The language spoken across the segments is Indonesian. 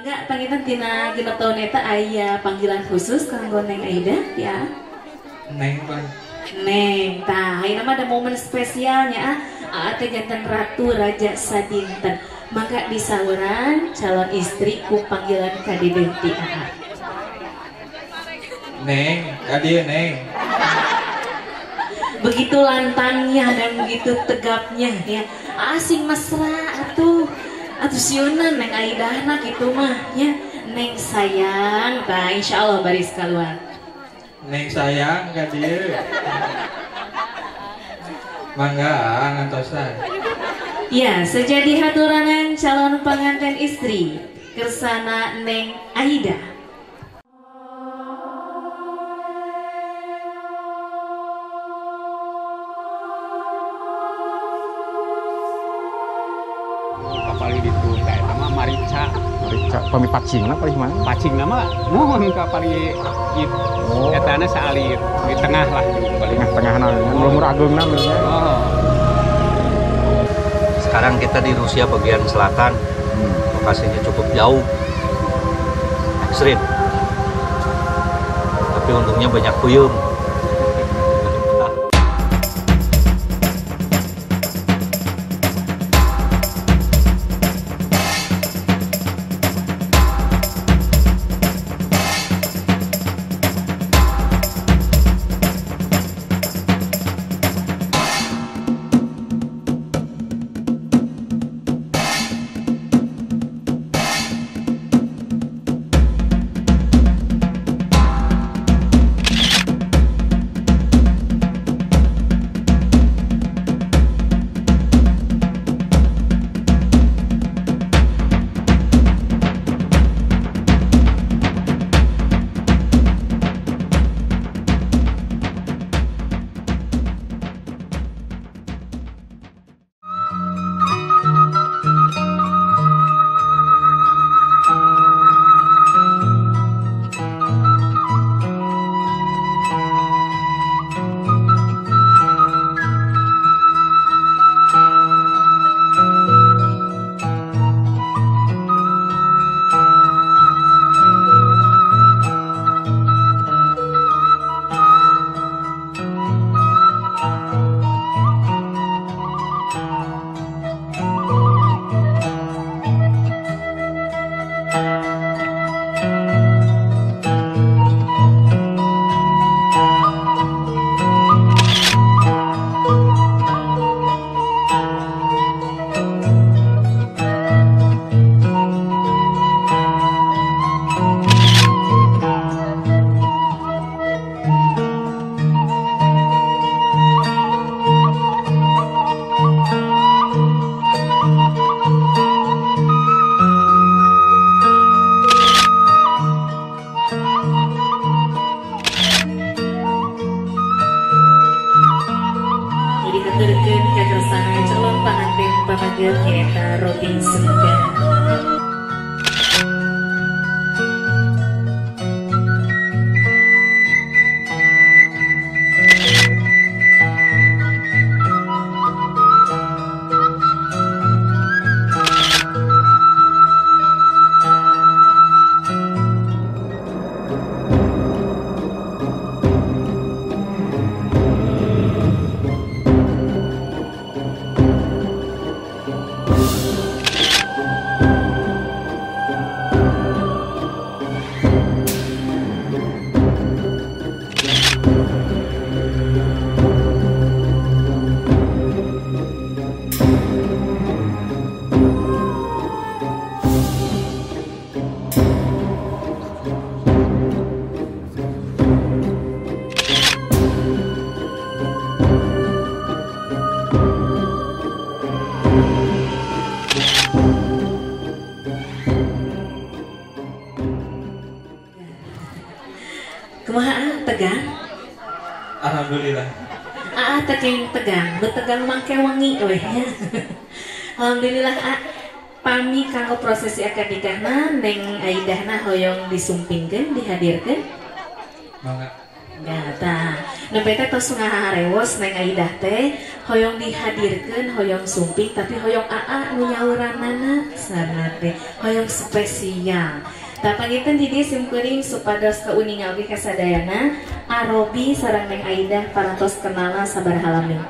Mangga pangitan tina genep tahun eta aya panggilan khusus kanggo Neng Aida ya. Neng Pak. Neng, tah ayeuna mah ada momen spesialnya teh janten ratu raja sadinten. Mangga disauran calon istri ku panggilan KDB ti Neng, kadieu Neng. Begitu lantangnya dan begitu tegapnya ya. Asing mesra atuh sieunan Neng Aidahna kitu mah ya. Neng sayang, tah insyaallah baris kaluar. Neng sayang ka dieu. Mangga ngantosan. Ya, sejadi haturangan calon pengantin istri kersana Neng Aida. Kapali ditunda eta mah marica pami pacingna paling mana? pacing nama mohon kapali Oh. etana saalir di tengah lah di paling Tengah-tengahna lumur agungna benernya. oh Sekarang kita di Rusia bagian selatan, lokasinya cukup jauh, ekstrim. Tapi untungnya banyak puyung. Dikaturkeun ka kersana calon pengantin pamageun nyaeta Robinson Gana. Kumaha tegang? Alhamdulillah. Tegang, tegang mangke wangi weh nya. Alhamdulillah pami kanggo prosesi akad nikahna Neng Aidahna hoyong disumpingkeun dihadirkeun. Mangga. Ya tah Nepete tos ngaharewos neng Aidah teh hoyong dihadirkeun hoyong sumping tapi hoyong aa nu nyauranana sarana teh hoyong spesial. Tapangiteun di dieu simkuring supados kauningan oge kasadayana Arobi sareng neng Aidah parantos kenalna sabaraha lami.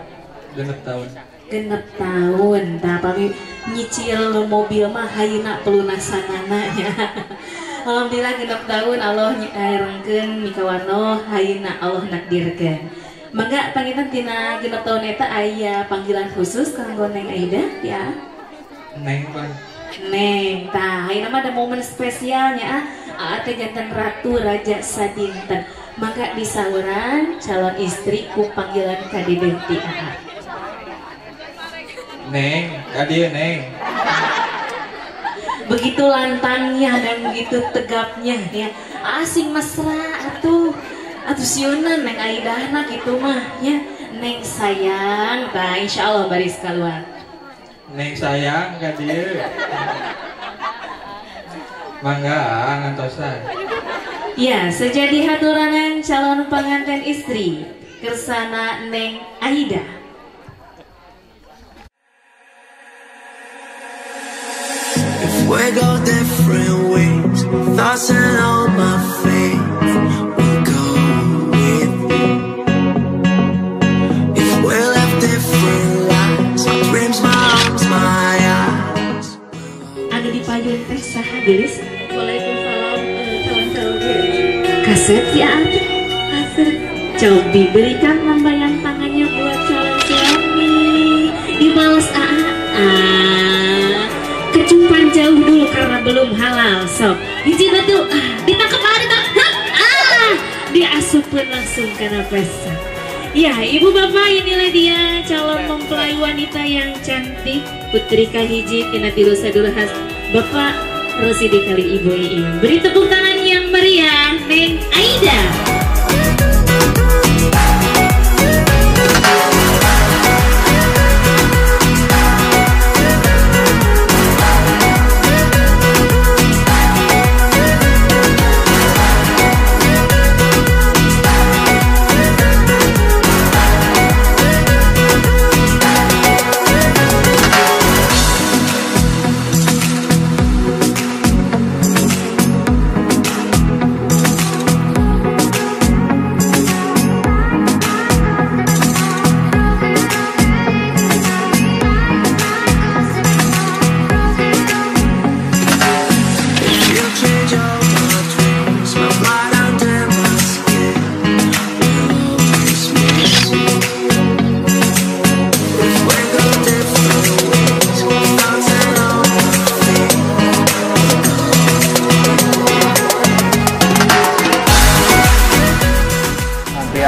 6 tahun. 6 tahun. Tah pami nyicil nu mobil mah hayeuna pelunasanana nya. Alhamdulillah 6 tahun Allah nyairengkeun mikawarno hayeuna Allah nakdirkeun. Mangga pangitan tina 6 tahun eta aya panggilan khusus kanggo Neng Aidah ya. Neng pan. Neng, tah ayeuna mah ada momen spesialnya teh janten ratu raja sadinten. Mangga disauran calon istri ku panggilan kadede ti aa. Neng, kadieu Neng. Begitu lantangnya dan begitu tegapnya ya, asing mesra atuh sieunan Neng Aidahna gitu mah ya. Neng sayang, tah insyaallah baris kaluar. Neng sayang ka dieu. Mangga ngantosan. Ya, sejadi haturangan calon pengantin istri kersana Neng Aidah. We go different ways, thoughts and all my faith will go with you. If we left different lives, my dreams, my arms, my eyes. Anu dipayun teh saha geus? Waalaikumsalam calon-calon kaset ya atuh. Kaset. Coba diberikan lambaian tangannya buat calon suami. Dibalas kecumpan jauh dulu karena belum halal. Sok hiji batu ditangkap diasupun langsung karena pesta. Ya ibu bapak, inilah dia calon mempelai wanita yang cantik, putri kahiji tina tilu sadulur khas Bapak Rosidi kali Ibu Iin. Beri tepuk tangan yang meriah Neng Aidah.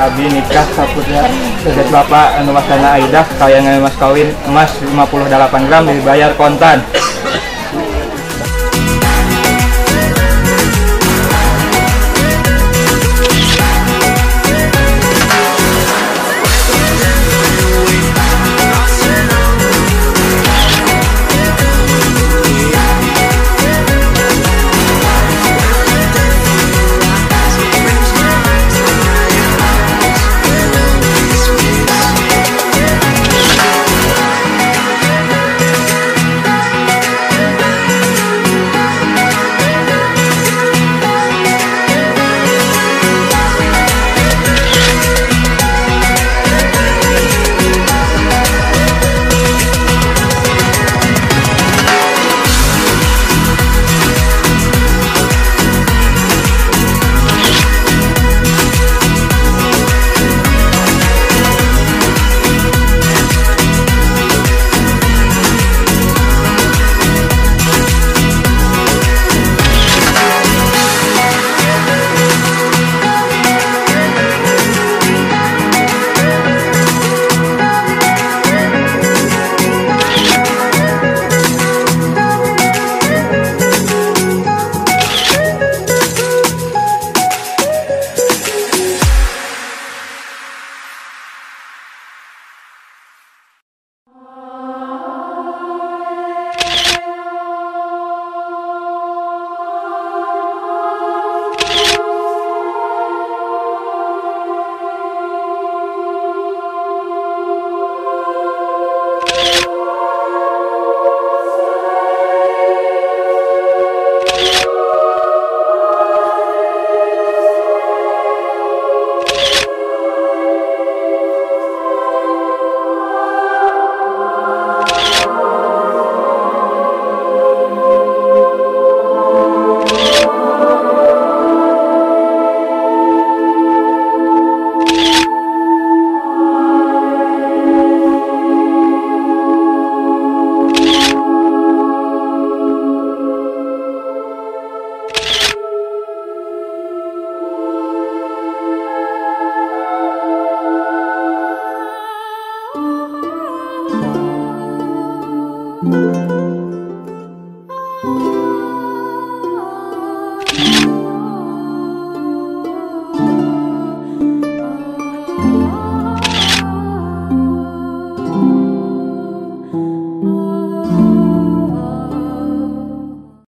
Abi nikah saputnya sedet bapak anu wasana Aidah kayangan mas kawin emas 58 gram dibayar kontan.